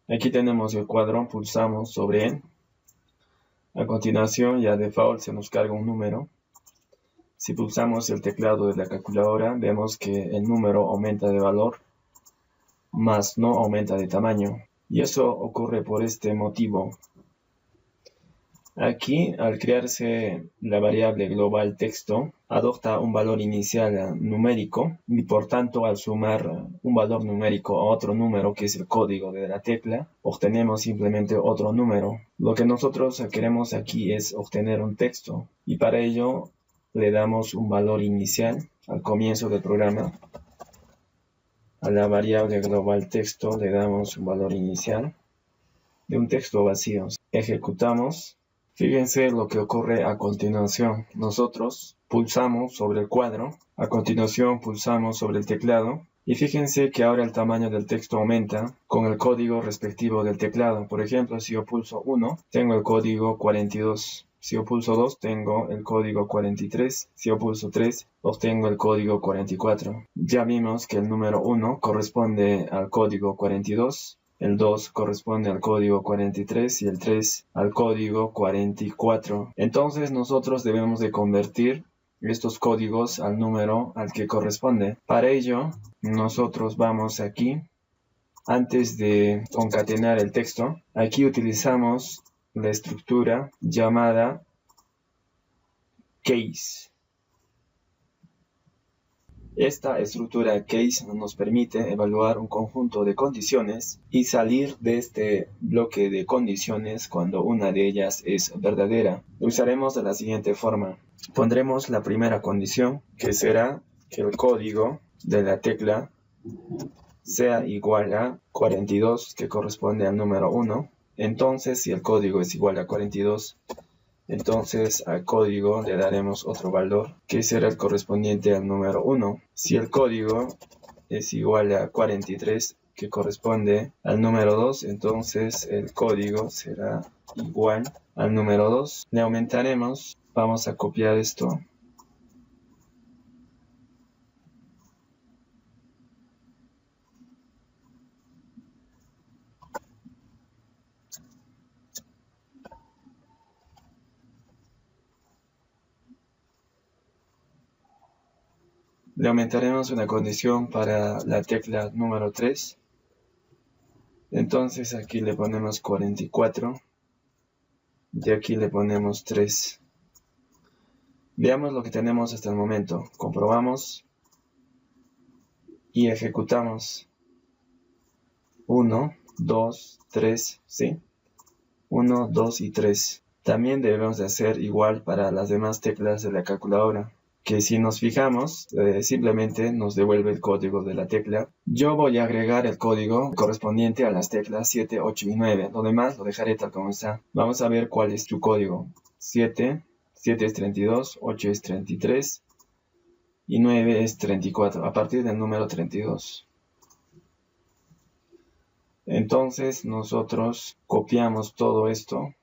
Aquí tenemos el cuadro, pulsamos sobre él. A continuación, ya default se nos carga un número. Si pulsamos el teclado de la calculadora, vemos que el número aumenta de valor, mas no aumenta de tamaño. Y eso ocurre por este motivo. Aquí, al crearse la variable global texto, adopta un valor inicial numérico y por tanto al sumar un valor numérico a otro número que es el código de la tecla, obtenemos simplemente otro número. Lo que nosotros queremos aquí es obtener un texto y para ello le damos un valor inicial al comienzo del programa. A la variable global texto le damos un valor inicial de un texto vacío. Ejecutamos. Fíjense lo que ocurre a continuación. Nosotros pulsamos sobre el cuadro, a continuación pulsamos sobre el teclado y fíjense que ahora el tamaño del texto aumenta con el código respectivo del teclado. Por ejemplo, si yo pulso 1, tengo el código 42. Si yo pulso 2, tengo el código 43. Si yo pulso 3, obtengo el código 44. Ya vimos que el número 1 corresponde al código 42. El 2 corresponde al código 43 y el 3 al código 44. Entonces nosotros debemos de convertir estos códigos al número al que corresponde. Para ello, nosotros vamos aquí, antes de concatenar el texto, aquí utilizamos la estructura llamada case. Esta estructura case nos permite evaluar un conjunto de condiciones y salir de este bloque de condiciones cuando una de ellas es verdadera. Lo usaremos de la siguiente forma. Pondremos la primera condición, que será que el código de la tecla sea igual a 42, que corresponde al número 1. Entonces, si el código es igual a 42, entonces al código le daremos otro valor que será el correspondiente al número 1. Si el código es igual a 43, que corresponde al número 2, entonces el código será igual al número 2. Le aumentaremos, vamos a copiar esto. Le aumentaremos una condición para la tecla número 3. Entonces aquí le ponemos 44 y aquí le ponemos 3. Veamos lo que tenemos hasta el momento. Comprobamos y ejecutamos. 1, 2, 3, ¿sí? 1, 2 y 3. También debemos de hacer igual para las demás teclas de la calculadora, que si nos fijamos, simplemente nos devuelve el código de la tecla. Yo voy a agregar el código correspondiente a las teclas 7, 8 y 9. Lo demás lo dejaré tal como está. Vamos a ver cuál es su código. 7 es 32, 8 es 33 y 9 es 34, a partir del número 32. Entonces nosotros copiamos todo esto.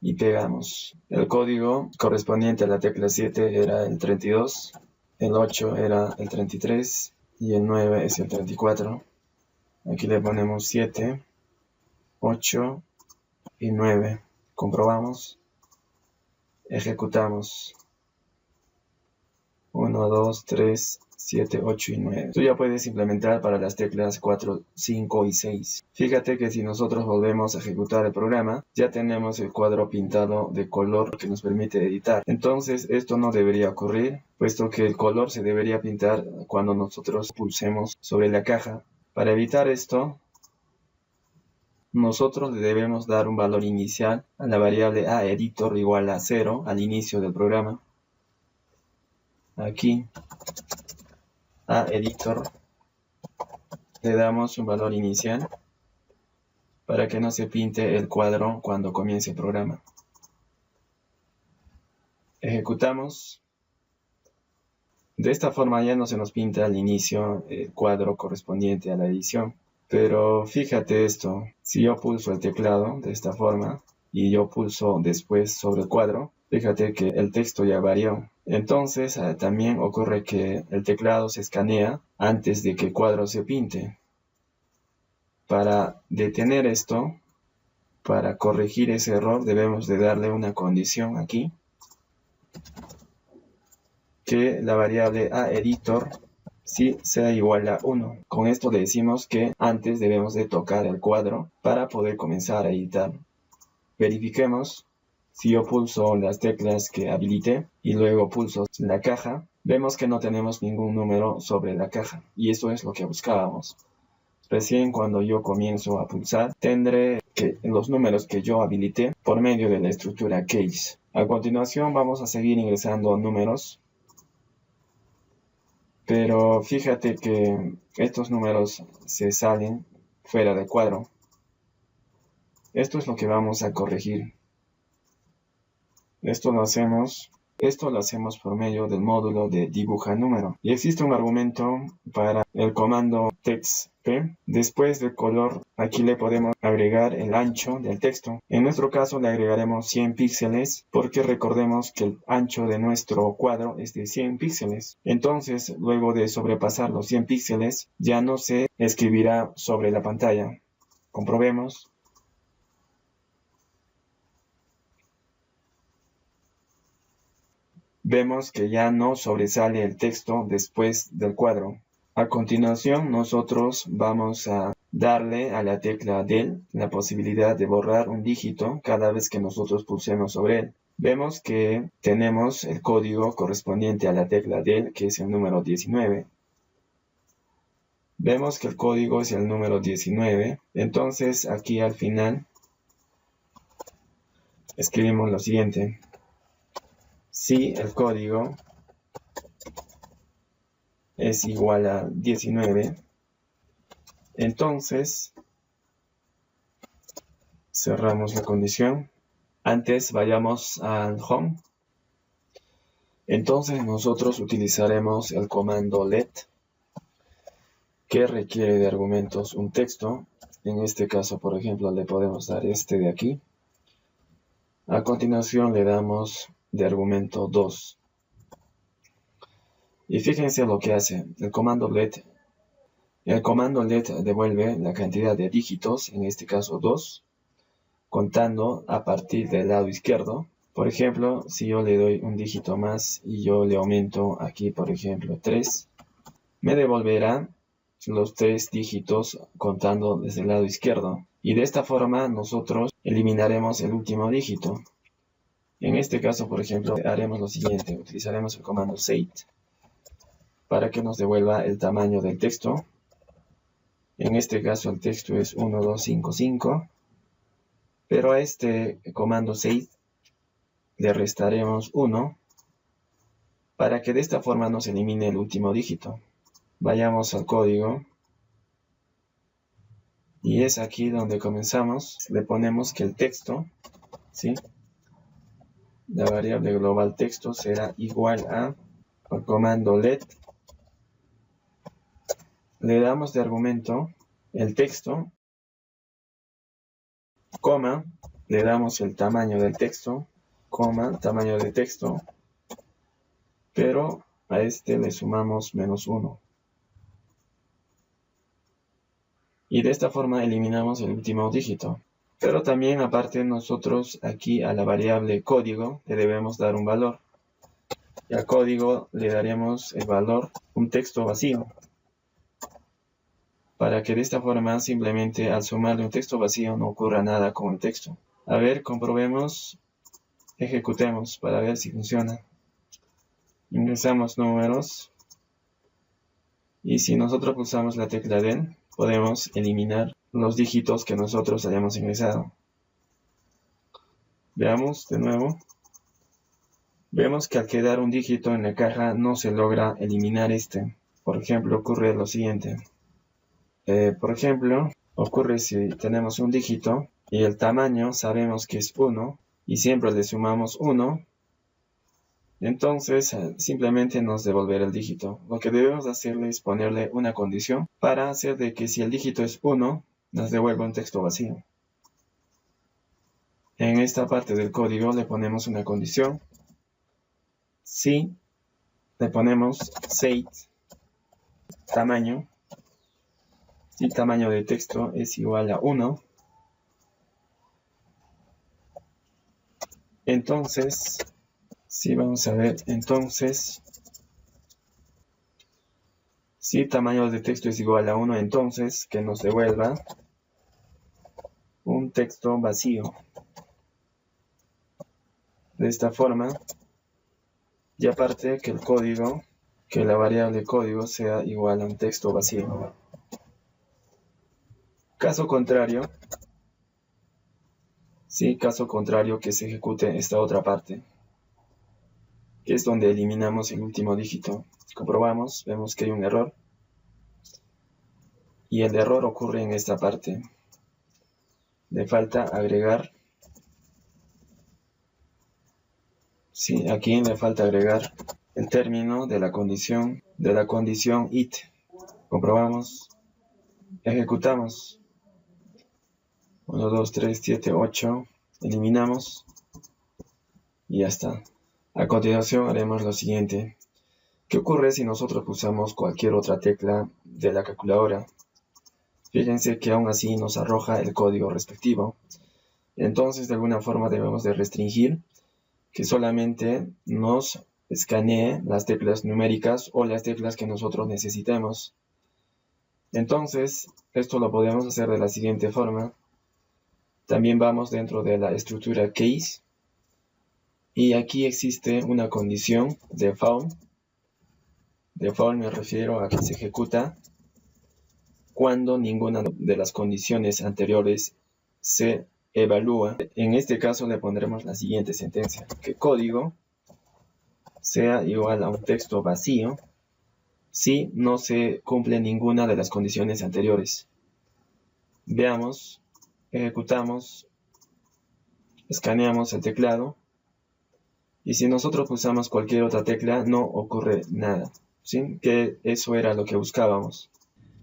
Y pegamos. El código correspondiente a la tecla 7 era el 32, el 8 era el 33 y el 9 es el 34. Aquí le ponemos 7, 8 y 9. Comprobamos. Ejecutamos. 1, 2, 3, 7, 8 y 9. Tú ya puedes implementar para las teclas 4, 5 y 6. Fíjate que si nosotros volvemos a ejecutar el programa, ya tenemos el cuadro pintado de color que nos permite editar. Entonces esto no debería ocurrir, puesto que el color se debería pintar cuando nosotros pulsemos sobre la caja. Para evitar esto, nosotros le debemos dar un valor inicial a la variable aEditor igual a 0 al inicio del programa. Aquí a editor le damos un valor inicial para que no se pinte el cuadro cuando comience el programa. Ejecutamos. De esta forma ya no se nos pinta al inicio el cuadro correspondiente a la edición. Pero fíjate esto, si yo pulso el teclado de esta forma, y yo pulso después sobre el cuadro, fíjate que el texto ya varió. Entonces también ocurre que el teclado se escanea antes de que el cuadro se pinte. Para detener esto, para corregir ese error, debemos de darle una condición aquí, que la variable aEditor sí sea igual a 1. Con esto le decimos que antes debemos de tocar el cuadro para poder comenzar a editar. Verifiquemos. Si yo pulso las teclas que habilité y luego pulso la caja, vemos que no tenemos ningún número sobre la caja, y eso es lo que buscábamos. Recién cuando yo comienzo a pulsar, tendré los números que yo habilité por medio de la estructura case. A continuación vamos a seguir ingresando números, pero fíjate que estos números se salen fuera del cuadro. Esto es lo que vamos a corregir. Esto lo hacemos por medio del módulo de dibuja número. Y existe un argumento para el comando textp. Después del color, aquí le podemos agregar el ancho del texto. En nuestro caso le agregaremos 100 píxeles porque recordemos que el ancho de nuestro cuadro es de 100 píxeles. Entonces, luego de sobrepasar los 100 píxeles, ya no se escribirá sobre la pantalla. Comprobemos. Vemos que ya no sobresale el texto después del cuadro. A continuación, nosotros vamos a darle a la tecla del la posibilidad de borrar un dígito cada vez que nosotros pulsemos sobre él. Vemos que tenemos el código correspondiente a la tecla del, que es el número 19. Vemos que el código es el número 19. Entonces, aquí al final, escribimos lo siguiente. Si el código es igual a 19, entonces cerramos la condición. Antes vayamos al home. Entonces nosotros utilizaremos el comando let, que requiere de argumentos un texto. En este caso, por ejemplo, le podemos dar este de aquí. A continuación le damos de argumento 2. Y fíjense lo que hace el comando let. El comando let devuelve la cantidad de dígitos, en este caso 2, contando a partir del lado izquierdo. Por ejemplo, si yo le doy un dígito más y yo le aumento aquí, por ejemplo, 3, me devolverá los 3 dígitos contando desde el lado izquierdo. Y de esta forma nosotros eliminaremos el último dígito. En este caso, por ejemplo, haremos lo siguiente. Utilizaremos el comando set para que nos devuelva el tamaño del texto. En este caso el texto es 1255. Pero a este comando set le restaremos 1 para que de esta forma nos elimine el último dígito. Vayamos al código. Y es aquí donde comenzamos. Le ponemos que el texto, ¿sí?, la variable global texto será igual a, al comando let, le damos de argumento el texto, coma, le damos el tamaño del texto, coma, tamaño de texto, pero a este le sumamos -1. Y de esta forma eliminamos el último dígito. Pero también aparte nosotros aquí a la variable código le debemos dar un valor. Y al código le daremos el valor, un texto vacío. Para que de esta forma simplemente al sumarle un texto vacío no ocurra nada con el texto. A ver, comprobemos, ejecutemos para ver si funciona. Ingresamos números. Y si nosotros pulsamos la tecla del, podemos eliminar los dígitos que nosotros hayamos ingresado. Veamos de nuevo. Vemos que al quedar un dígito en la caja no se logra eliminar este. Por ejemplo, ocurre lo siguiente. Ocurre si tenemos un dígito y el tamaño sabemos que es 1 y siempre le sumamos 1. Entonces simplemente nos devolverá el dígito. Lo que debemos hacerle es ponerle una condición para hacer de que si el dígito es 1, nos devuelva un texto vacío. En esta parte del código le ponemos una condición. Si le ponemos set tamaño, si tamaño de texto es igual a 1, entonces, si vamos a ver, entonces, si tamaño de texto es igual a 1, entonces que nos devuelva un texto vacío. De esta forma, y aparte que el código, que la variable código sea igual a un texto vacío. Caso contrario, que se ejecute esta otra parte, que es donde eliminamos el último dígito. Comprobamos, vemos que hay un error, y el error ocurre en esta parte. Le falta agregar, sí, aquí le falta agregar el término de la condición it. Comprobamos, ejecutamos. 1, 2, 3, 7, 8. Eliminamos. Y ya está. A continuación haremos lo siguiente. ¿Qué ocurre si nosotros pulsamos cualquier otra tecla de la calculadora? Fíjense que aún así nos arroja el código respectivo. Entonces, de alguna forma debemos de restringir que solamente nos escanee las teclas numéricas o las teclas que nosotros necesitemos. Entonces, esto lo podemos hacer de la siguiente forma. También vamos dentro de la estructura case. Y aquí existe una condición default. Default me refiero a que se ejecuta cuando ninguna de las condiciones anteriores se evalúa. En este caso le pondremos la siguiente sentencia: que código sea igual a un texto vacío si no se cumple ninguna de las condiciones anteriores. Veamos, ejecutamos, escaneamos el teclado, y si nosotros pulsamos cualquier otra tecla no ocurre nada, ¿sí? Que eso era lo que buscábamos.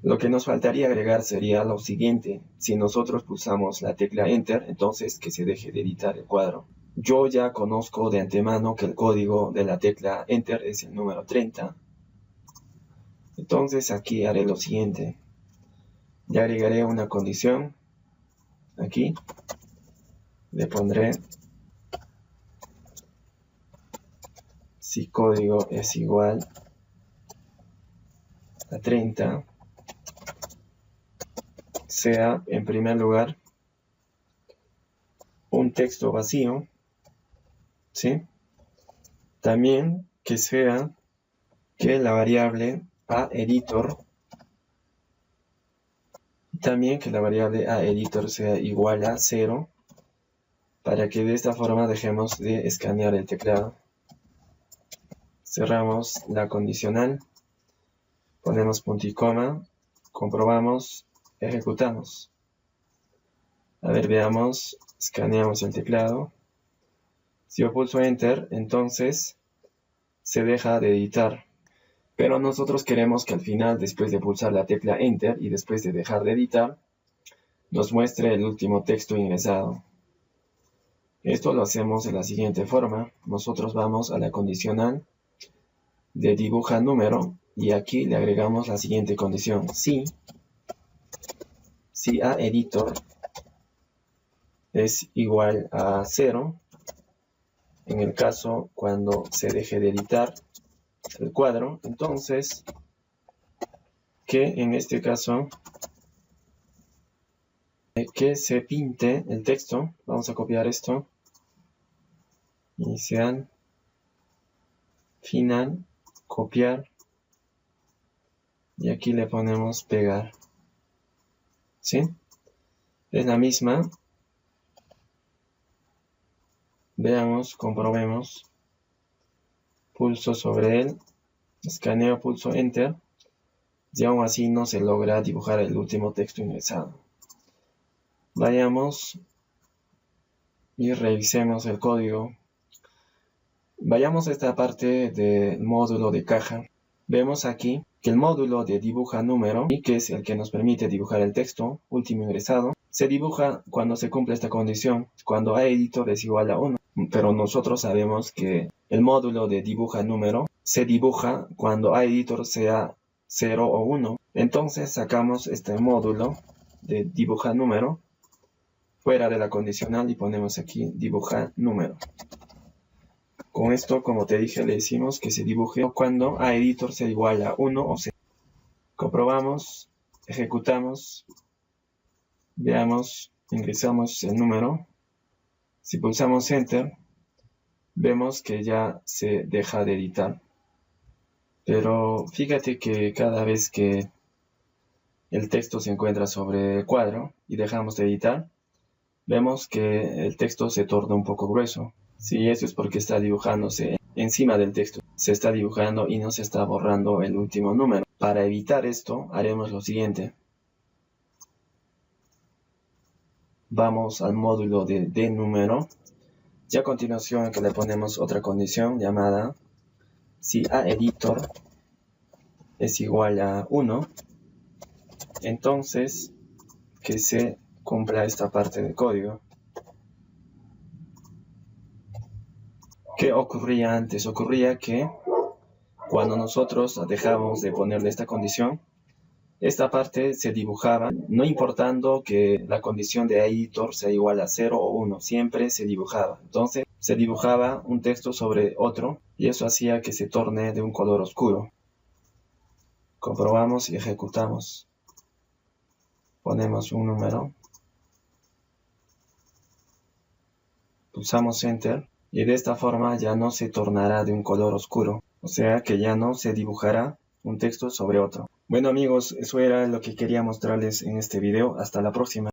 Lo que nos faltaría agregar sería lo siguiente: si nosotros pulsamos la tecla Enter, entonces que se deje de editar el cuadro. Yo ya conozco de antemano que el código de la tecla Enter es el número 30. Entonces aquí haré lo siguiente. Ya agregaré una condición. Aquí le pondré si código es igual a 30. Sea, en primer lugar, un texto vacío, ¿sí? También que sea que la variable aEditor, también que la variable aEditor sea igual a 0, para que de esta forma dejemos de escanear el teclado. Cerramos la condicional, ponemos punto y coma, comprobamos, ejecutamos. A ver, veamos, escaneamos el teclado. Si yo pulso Enter, entonces se deja de editar. Pero nosotros queremos que al final, después de pulsar la tecla Enter y después de dejar de editar, nos muestre el último texto ingresado. Esto lo hacemos de la siguiente forma. Nosotros vamos a la condicional de dibuja número y aquí le agregamos la siguiente condición: si aEditor es igual a 0, en el caso cuando se deje de editar el cuadro, entonces que en este caso que se pinte el texto. Vamos a copiar esto, inicial, final, copiar, y aquí le ponemos pegar, ¿sí? Es la misma. Veamos, comprobemos. Pulso sobre él, escaneo, pulso Enter, y aún así no se logra dibujar el último texto ingresado. Vayamos y revisemos el código. Vayamos a esta parte del módulo de caja. Vemos aquí que el módulo de dibuja número, y que es el que nos permite dibujar el texto último ingresado, Se dibuja cuando se cumple esta condición, cuando aEditor es igual a 1. Pero nosotros sabemos que el módulo de dibuja número se dibuja cuando aEditor sea 0 o 1. Entonces sacamos este módulo de dibuja número fuera de la condicional y ponemos aquí dibuja número. Con esto, como te dije, le decimos que se dibuje cuando aEditor sea igual a 1 o 0. Comprobamos, ejecutamos, veamos, ingresamos el número. Si pulsamos Enter, vemos que ya se deja de editar. Pero fíjate que cada vez que el texto se encuentra sobre el cuadro y dejamos de editar, vemos que el texto se torna un poco grueso. Sí, eso es porque está dibujándose encima del texto. Se está dibujando y no se está borrando el último número. Para evitar esto, haremos lo siguiente. Vamos al módulo de número. Y a continuación que le ponemos otra condición llamada si aEditor es igual a 1, entonces que se cumpla esta parte del código. ¿Qué ocurría antes? Ocurría que cuando nosotros dejamos de ponerle esta condición, esta parte se dibujaba, no importando que la condición de aEditor sea igual a 0 o 1, siempre se dibujaba. Entonces se dibujaba un texto sobre otro y eso hacía que se torne de un color oscuro. Comprobamos y ejecutamos. Ponemos un número. Pulsamos Enter y de esta forma ya no se tornará de un color oscuro. O sea que ya no se dibujará un texto sobre otro. Bueno amigos, eso era lo que quería mostrarles en este video. Hasta la próxima.